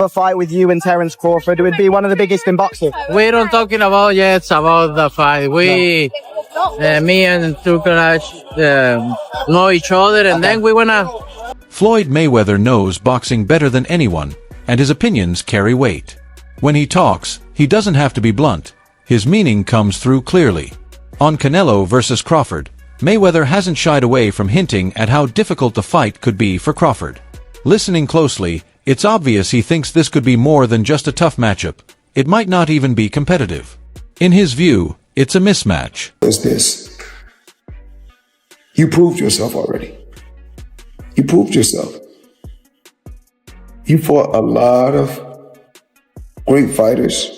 a fight with you and Terence Crawford. It would be one of the biggest in boxing. We don't talking about yet about the fight. Me and Tukaraj know each other, and then we wanna. Floyd Mayweather knows boxing better than anyone, and his opinions carry weight. When he talks, he doesn't have to be blunt. His meaning comes through clearly. On Canelo versus Crawford, Mayweather hasn't shied away from hinting at how difficult the fight could be for Crawford. Listening closely, it's obvious he thinks this could be more than just a tough matchup. It might not even be competitive. In his view, it's a mismatch. Is this? You proved yourself already. You proved yourself. You fought a lot of great fighters.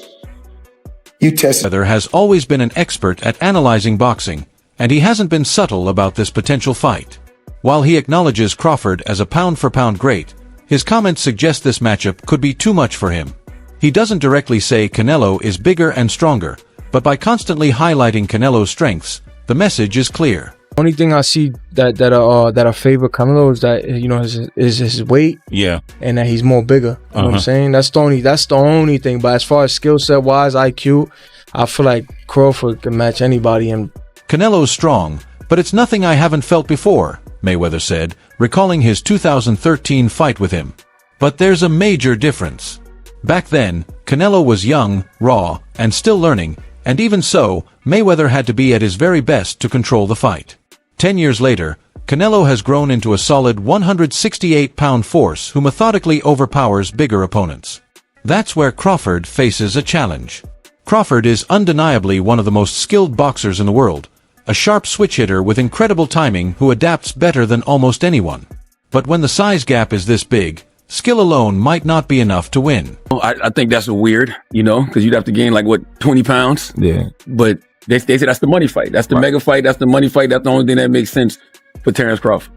You tested. Mayweather has always been an expert at analyzing boxing, and he hasn't been subtle about this potential fight. While he acknowledges Crawford as a pound-for-pound great, his comments suggest this matchup could be too much for him. He doesn't directly say Canelo is bigger and stronger, but by constantly highlighting Canelo's strengths, the message is clear. Only thing I see that I favor Canelo is that, you know, is his weight. Yeah. And that he's more bigger. You know what I'm saying? That's the only thing. But as far as skill set wise, IQ, I feel like Crawford can match anybody. And Canelo's strong, but it's nothing I haven't felt before, Mayweather said, recalling his 2013 fight with him. But there's a major difference. Back then, Canelo was young, raw, and still learning, and even so, Mayweather had to be at his very best to control the fight. 10 years later, Canelo has grown into a solid 168-pound force who methodically overpowers bigger opponents. That's where Crawford faces a challenge. Crawford is undeniably one of the most skilled boxers in the world, a sharp switch hitter with incredible timing who adapts better than almost anyone. But when the size gap is this big, skill alone might not be enough to win. I think that's weird, you know, because you'd have to gain like, what, 20 pounds? yeah. But they say that's the money fight. That's the mega fight. That's the money fight. That's the only thing that makes sense for Terence Crawford.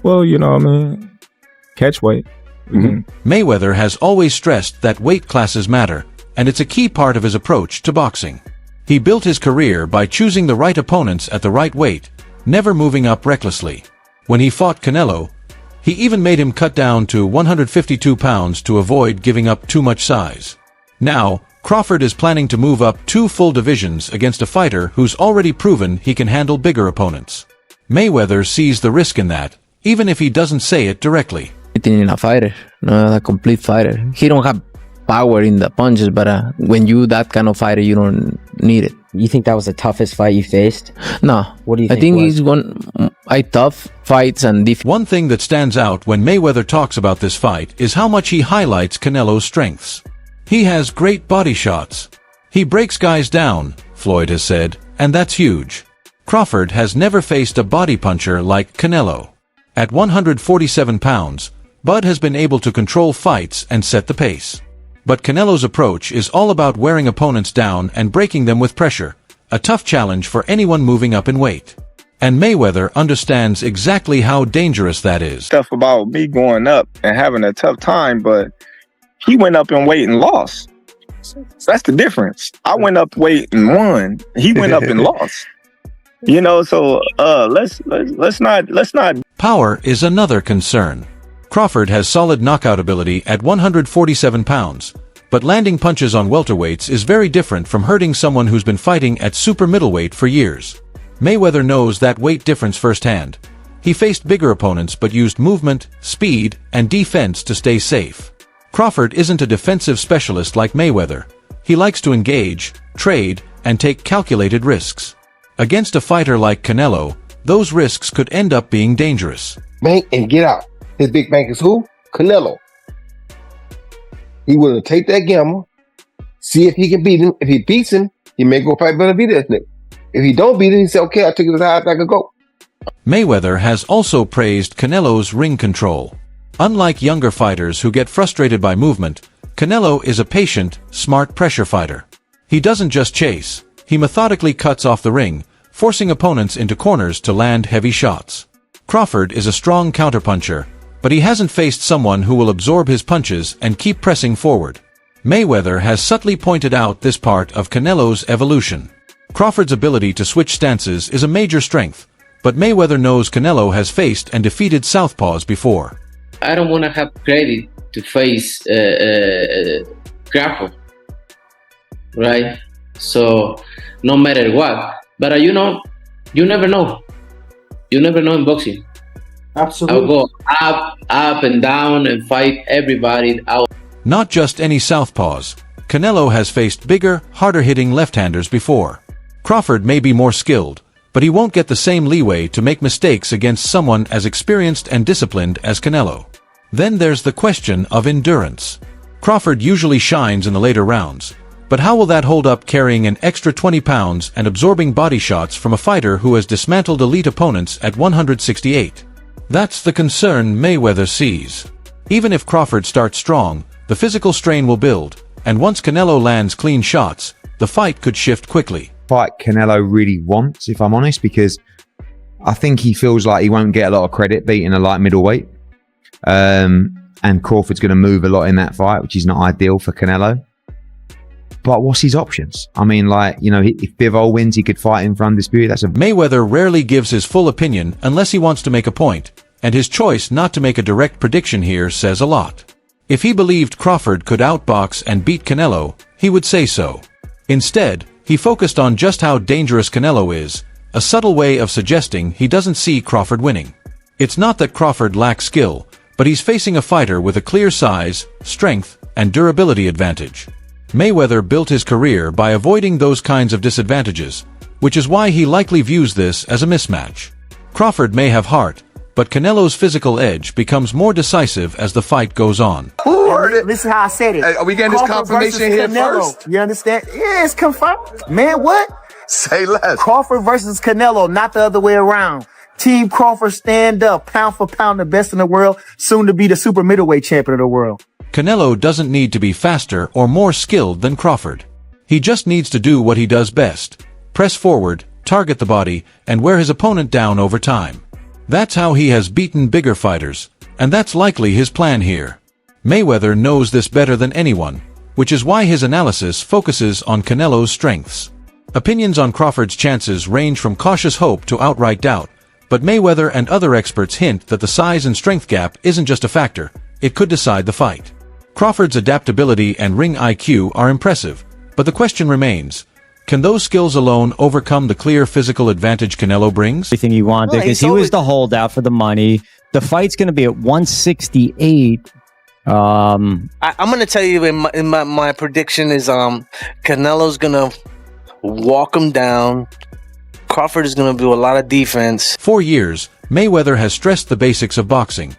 Well, you know, I mean, catch weight. Mayweather has always stressed that weight classes matter, and it's a key part of his approach to boxing. He built his career by choosing the right opponents at the right weight, never moving up recklessly. When he fought Canelo, he even made him cut down to 152 pounds to avoid giving up too much size. Now, Crawford is planning to move up 2 full divisions against a fighter who's already proven he can handle bigger opponents. Mayweather sees the risk in that, even if he doesn't say it directly. In a fighter, not a complete fighter. He don't have power in the punches, but when you that kind of fighter, you don't need it. You think that was the toughest fight you faced? No. What do you think? I think he's one tough fights and One thing that stands out when Mayweather talks about this fight is how much he highlights Canelo's strengths. He has great body shots. He breaks guys down, Floyd has said, and that's huge. Crawford has never faced a body puncher like Canelo. At 147 pounds, Bud has been able to control fights and set the pace. But Canelo's approach is all about wearing opponents down and breaking them with pressure, a tough challenge for anyone moving up in weight. And Mayweather understands exactly how dangerous that is. Stuff about me going up and having a tough time, but he went up in weight and lost. So that's the difference. I went up weight and won. He went up and lost. You know, so let's not. Power is another concern. Crawford has solid knockout ability at 147 pounds, but landing punches on welterweights is very different from hurting someone who's been fighting at super middleweight for years. Mayweather knows that weight difference firsthand. He faced bigger opponents but used movement, speed, and defense to stay safe. Crawford isn't a defensive specialist like Mayweather. He likes to engage, trade, and take calculated risks. Against a fighter like Canelo, those risks could end up being dangerous. Bank and get out. His big bank is who? Canelo. He willing to take that gamble, see if he can beat him. If he beats him, he may go fight Benavidez next. If he don't beat him, he say, okay, I'll take it as high as I can go. Mayweather has also praised Canelo's ring control. Unlike younger fighters who get frustrated by movement, Canelo is a patient, smart pressure fighter. He doesn't just chase, he methodically cuts off the ring, forcing opponents into corners to land heavy shots. Crawford is a strong counterpuncher, but he hasn't faced someone who will absorb his punches and keep pressing forward. Mayweather has subtly pointed out this part of Canelo's evolution. Crawford's ability to switch stances is a major strength, but Mayweather knows Canelo has faced and defeated southpaws before. I don't want to have credit to face Crawford, right? So no matter what, but you know, you never know. You never know in boxing. Absolutely. I'll go up and down and fight everybody out. Not just any southpaws. Canelo has faced bigger, harder-hitting left-handers before. Crawford may be more skilled, but he won't get the same leeway to make mistakes against someone as experienced and disciplined as Canelo. Then there's the question of endurance. Crawford usually shines in the later rounds, but how will that hold up carrying an extra 20 pounds and absorbing body shots from a fighter who has dismantled elite opponents at 168? That's the concern Mayweather sees. Even if Crawford starts strong, the physical strain will build, and once Canelo lands clean shots, the fight could shift quickly. Fight Canelo really wants, if I'm honest, because I think he feels like he won't get a lot of credit beating a light middleweight. And Crawford's going to move a lot in that fight, which is not ideal for Canelo. But what's his options? I mean, like, you know, if Bivol wins, he could fight him for undisputed. Mayweather rarely gives his full opinion unless he wants to make a point, and his choice not to make a direct prediction here says a lot. If he believed Crawford could outbox and beat Canelo, he would say so. Instead, he focused on just how dangerous Canelo is, a subtle way of suggesting he doesn't see Crawford winning. It's not that Crawford lacks skill, but he's facing a fighter with a clear size, strength, and durability advantage. Mayweather built his career by avoiding those kinds of disadvantages, which is why he likely views this as a mismatch. Crawford may have heart, but Canelo's physical edge becomes more decisive as the fight goes on. Who heard it? Listen how I said it. Hey, are we getting this Crawford confirmation here versus Canelo. first? You understand? Yeah, it's confirmed. Man, what? Say less. Crawford versus Canelo, not the other way around. Team Crawford stand up, pound for pound, the best in the world, soon to be the super middleweight champion of the world. Canelo doesn't need to be faster or more skilled than Crawford. He just needs to do what he does best: press forward, target the body, and wear his opponent down over time. That's how he has beaten bigger fighters, and that's likely his plan here. Mayweather knows this better than anyone, which is why his analysis focuses on Canelo's strengths. Opinions on Crawford's chances range from cautious hope to outright doubt, but Mayweather and other experts hint that the size and strength gap isn't just a factor, it could decide the fight. Crawford's adaptability and ring IQ are impressive, but the question remains, can those skills alone overcome the clear physical advantage Canelo brings? Everything he wanted, because he was the holdout for the money. The fight's going to be at 168. I'm going to tell you in my prediction is Canelo's going to walk him down. Crawford is going to do a lot of defense. For years, Mayweather has stressed the basics of boxing.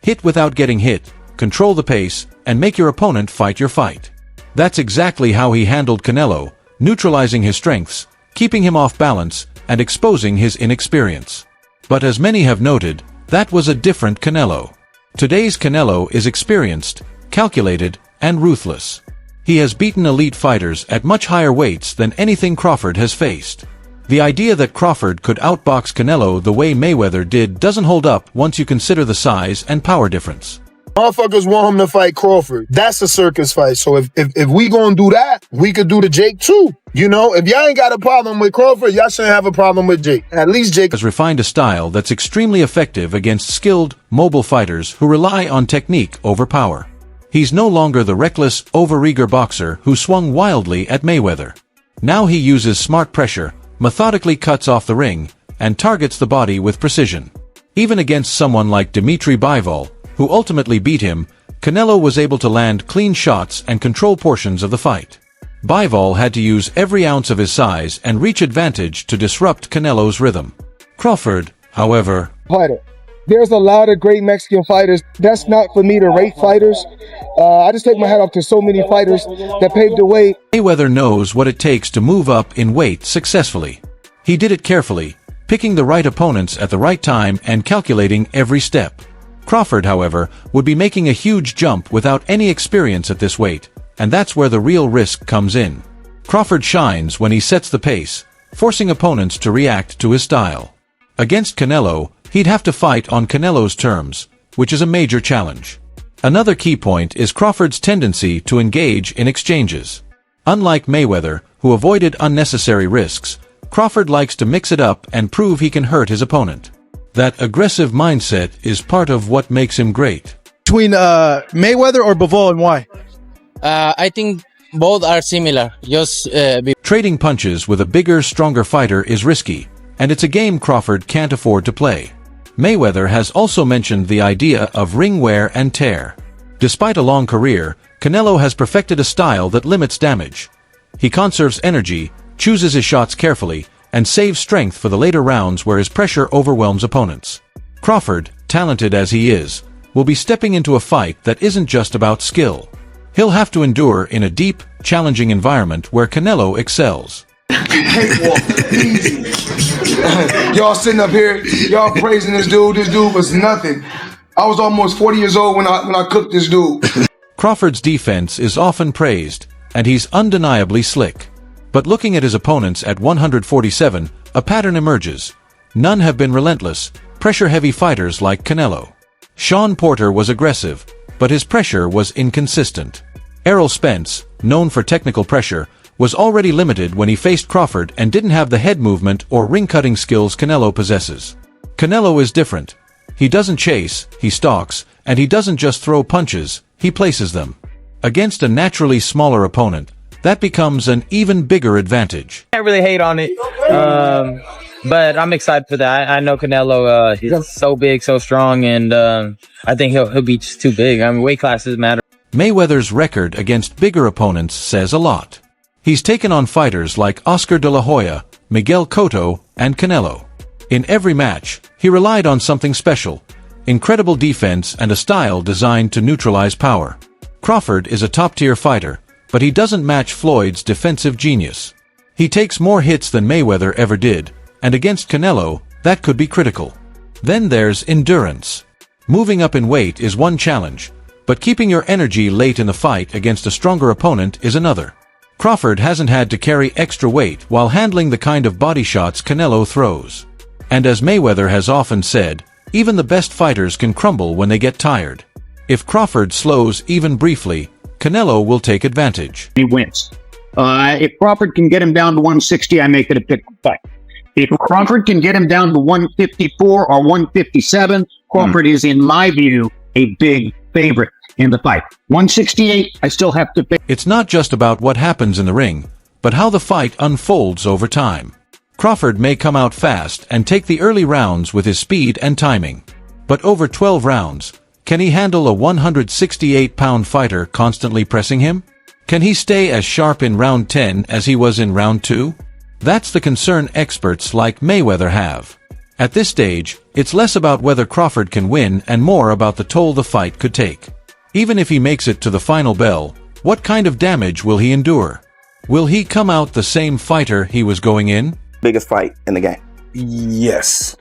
Hit without getting hit, control the pace, and make your opponent fight your fight. That's exactly how he handled Canelo, neutralizing his strengths, keeping him off balance, and exposing his inexperience. But as many have noted, that was a different Canelo. Today's Canelo is experienced, calculated, and ruthless. He has beaten elite fighters at much higher weights than anything Crawford has faced. The idea that Crawford could outbox Canelo the way Mayweather did doesn't hold up once you consider the size and power difference. Motherfuckers want him to fight Crawford. That's a circus fight. So if we gonna do that, we could do the Jake too. You know, if y'all ain't got a problem with Crawford, y'all shouldn't have a problem with Jake. At least Jake has refined a style that's extremely effective against skilled, mobile fighters who rely on technique over power. He's no longer the reckless, overeager boxer who swung wildly at Mayweather. Now he uses smart pressure, methodically cuts off the ring, and targets the body with precision. Even against someone like Dimitri Bivol, who ultimately beat him, Canelo was able to land clean shots and control portions of the fight. Bivol had to use every ounce of his size and reach advantage to disrupt Canelo's rhythm. Crawford, however, there's a lot of great Mexican fighters. That's not for me to rate fighters. I just take my hat off to so many fighters that paved the way. Mayweather knows what it takes to move up in weight successfully. He did it carefully, picking the right opponents at the right time and calculating every step. Crawford, however, would be making a huge jump without any experience at this weight, and that's where the real risk comes in. Crawford shines when he sets the pace, forcing opponents to react to his style. Against Canelo, he'd have to fight on Canelo's terms, which is a major challenge. Another key point is Crawford's tendency to engage in exchanges. Unlike Mayweather, who avoided unnecessary risks, Crawford likes to mix it up and prove he can hurt his opponent. That aggressive mindset is part of what makes him great. between Mayweather or Bivol, and why? I think both are similar. Just Trading punches with a bigger, stronger fighter is risky, and it's a game Crawford can't afford to play. Mayweather has also mentioned the idea of ring wear and tear. Despite a long career, Canelo has perfected a style that limits damage. He conserves energy, chooses his shots carefully, and saves strength for the later rounds where his pressure overwhelms opponents. Crawford, talented as he is, will be stepping into a fight that isn't just about skill. He'll have to endure in a deep, challenging environment where Canelo excels. Easy. Y'all sitting up here, y'all praising this dude. This dude was nothing. I was almost 40 years old when I cooked this dude. Crawford's defense is often praised, and he's undeniably slick. But looking at his opponents at 147, a pattern emerges. None have been relentless, pressure-heavy fighters like Canelo. Sean Porter was aggressive, but his pressure was inconsistent. Errol Spence, known for technical pressure, was already limited when he faced Crawford and didn't have the head movement or ring-cutting skills Canelo possesses. Canelo is different. He doesn't chase, he stalks, and he doesn't just throw punches, he places them. Against a naturally smaller opponent, that becomes an even bigger advantage. Can't really hate on it, but I'm excited for that. I know Canelo, he's so big, so strong, and I think he'll be just too big. I mean, weight classes matter. Mayweather's record against bigger opponents says a lot. He's taken on fighters like Oscar de la Hoya, Miguel Cotto, and Canelo. In every match, he relied on something special: incredible defense and a style designed to neutralize power. Crawford is a top-tier fighter, but he doesn't match Floyd's defensive genius. He takes more hits than Mayweather ever did, and against Canelo, that could be critical. Then there's endurance. Moving up in weight is one challenge, but keeping your energy late in the fight against a stronger opponent is another. Crawford hasn't had to carry extra weight while handling the kind of body shots Canelo throws. And as Mayweather has often said, even the best fighters can crumble when they get tired. If Crawford slows even briefly, Canelo will take advantage. He wins. If Crawford can get him down to 160, I make it a pick fight. If Crawford can get him down to 154 or 157, Crawford is, in my view, a big favorite in the fight. 168, I still have to pick. It's not just about what happens in the ring, but how the fight unfolds over time. Crawford may come out fast and take the early rounds with his speed and timing. But over 12 rounds, can he handle a 168-pound fighter constantly pressing him? Can he stay as sharp in round 10 as he was in round 2? That's the concern experts like Mayweather have. At this stage, it's less about whether Crawford can win and more about the toll the fight could take. Even if he makes it to the final bell, what kind of damage will he endure? Will he come out the same fighter he was going in? Biggest fight in the game. Yes.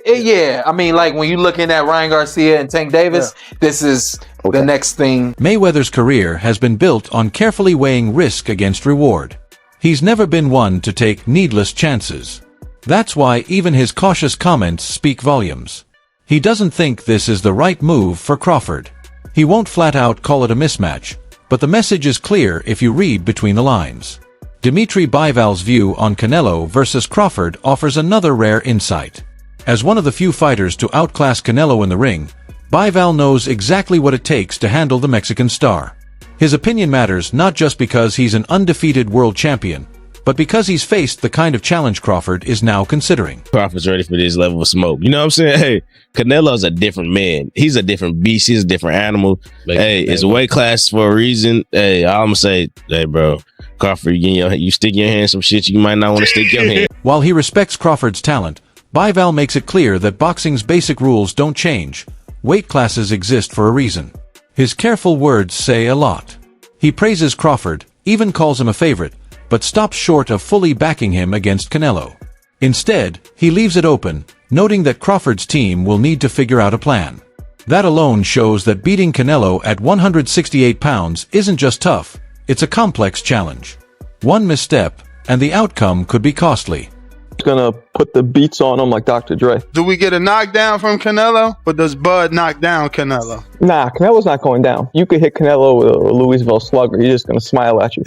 Yeah. I mean, like when you're looking at Ryan Garcia and Tank Davis, this is the next thing. Mayweather's career has been built on carefully weighing risk against reward. He's never been one to take needless chances. That's why even his cautious comments speak volumes. He doesn't think this is the right move for Crawford. He won't flat out call it a mismatch, but the message is clear if you read between the lines. Dimitri Bivald's view on Canelo versus Crawford offers another rare insight. As one of the few fighters to outclass Canelo in the ring, Bivald knows exactly what it takes to handle the Mexican star. His opinion matters not just because he's an undefeated world champion, but because he's faced the kind of challenge Crawford is now considering. Crawford's ready for this level of smoke. You know what I'm saying? Hey, Canelo's a different man. He's a different beast. He's a different animal. Hey, it's a weight class for a reason. Hey, I'm gonna say, hey, bro, Crawford, you stick your hand in some shit you might not want to stick your hand. While he respects Crawford's talent, Bivald makes it clear that boxing's basic rules don't change. Weight classes exist for a reason. His careful words say a lot. He praises Crawford, even calls him a favorite, but stops short of fully backing him against Canelo. Instead, he leaves it open, noting that Crawford's team will need to figure out a plan. That alone shows that beating Canelo at 168 pounds isn't just tough, it's a complex challenge. One misstep, and the outcome could be costly. Gonna put the beats on him like Dr. Dre. Do we get a knockdown from Canelo, or does Bud knock down Canelo? Nah, Canelo's not going down. You could hit Canelo with a Louisville slugger. He's just gonna smile at you.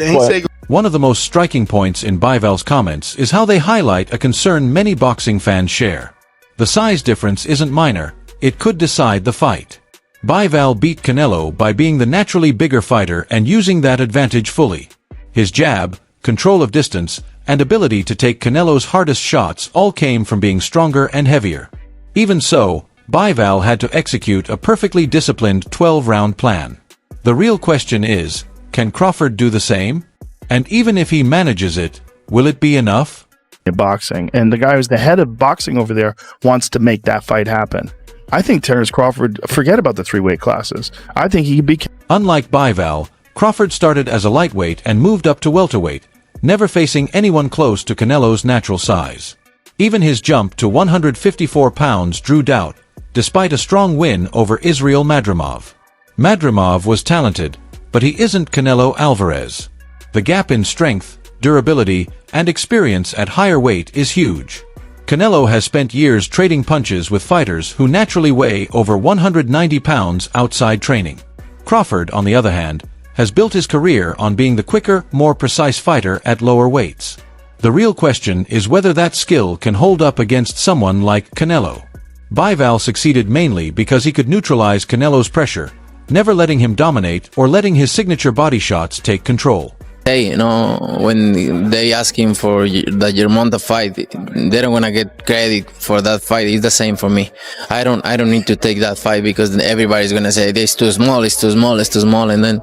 One of the most striking points in Bivald's comments is how they highlight a concern many boxing fans share. The size difference isn't minor, it could decide the fight. Bivol beat Canelo by being the naturally bigger fighter and using that advantage fully. His jab, control of distance, and ability to take Canelo's hardest shots all came from being stronger and heavier. Even so, Bivol had to execute a perfectly disciplined 12-round plan. The real question is, can Crawford do the same? And even if he manages it, will it be enough? Boxing, and the guy who's the head of boxing over there wants to make that fight happen. I think Terence Crawford, forget about the 3 weight classes. I think he could be... Unlike Bivol, Crawford started as a lightweight and moved up to welterweight, never facing anyone close to Canelo's natural size. Even his jump to 154 pounds drew doubt, despite a strong win over Israel Madrimov. Madrimov was talented, but he isn't Canelo Alvarez. The gap in strength, durability, and experience at higher weight is huge. Canelo has spent years trading punches with fighters who naturally weigh over 190 pounds outside training. Crawford, on the other hand, has built his career on being the quicker, more precise fighter at lower weights. The real question is whether that skill can hold up against someone like Canelo. Bivol succeeded mainly because he could neutralize Canelo's pressure, never letting him dominate or letting his signature body shots take control. Hey, when they ask him for the Germonta fight, they don't want to get credit for that fight. It's the same for me. I don't need to take that fight because everybody's gonna say it's too small, it's too small, it's too small, and then,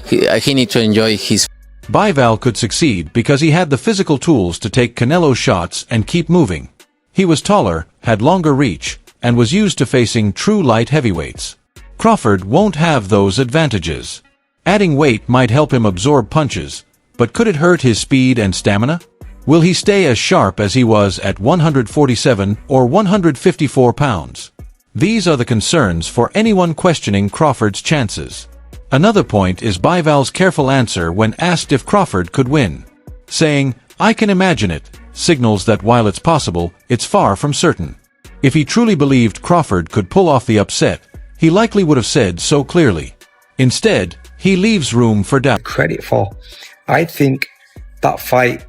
he needs to enjoy his. Bivol could succeed because he had the physical tools to take Canelo's shots and keep moving. He was taller, had longer reach, and was used to facing true light heavyweights. Crawford won't have those advantages. Adding weight might help him absorb punches, but could it hurt his speed and stamina? Will he stay as sharp as he was at 147 or 154 pounds? These are the concerns for anyone questioning Crawford's chances. Another point is Bivol's careful answer when asked if Crawford could win. Saying, "I can imagine it," signals that while it's possible, it's far from certain. If he truly believed Crawford could pull off the upset, he likely would have said so clearly. Instead, he leaves room for doubt. Credit for. I think that fight,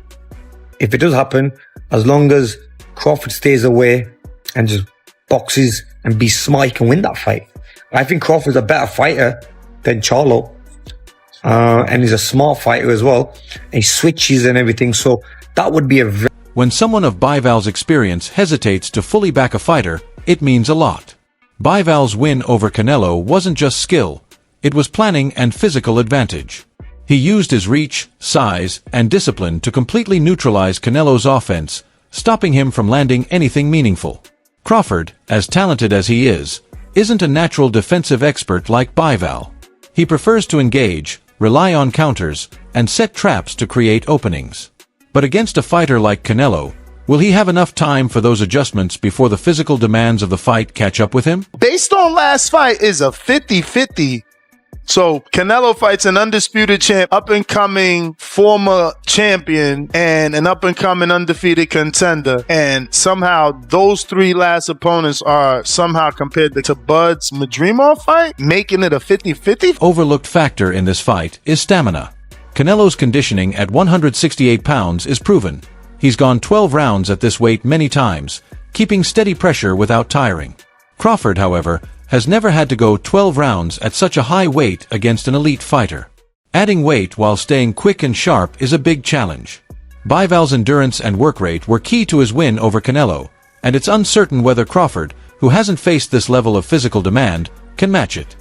if it does happen, as long as Crawford stays away and just boxes and be smart, he can win that fight. I think Crawford's a better fighter than Charlo. And he's a smart fighter as well. And he switches and everything. So that would be a very... When someone of Bivol's experience hesitates to fully back a fighter, it means a lot. Bivol's win over Canelo wasn't just skill. It was planning and physical advantage. He used his reach, size, and discipline to completely neutralize Canelo's offense, stopping him from landing anything meaningful. Crawford, as talented as he is, isn't a natural defensive expert like Bivol. He prefers to engage, rely on counters, and set traps to create openings. But against a fighter like Canelo, will he have enough time for those adjustments before the physical demands of the fight catch up with him? Based on last fight is a 50-50. So Canelo fights an undisputed champ, up-and-coming former champion, and an up-and-coming undefeated contender. And somehow those 3 last opponents are somehow compared to Bud's Madrimov fight, making it a 50-50. Overlooked factor in this fight is stamina. Canelo's conditioning at 168 pounds is proven. He's gone 12 rounds at this weight many times, keeping steady pressure without tiring. Crawford, however, has never had to go 12 rounds at such a high weight against an elite fighter. Adding weight while staying quick and sharp is a big challenge. Bivol's endurance and work rate were key to his win over Canelo, and it's uncertain whether Crawford, who hasn't faced this level of physical demand, can match it.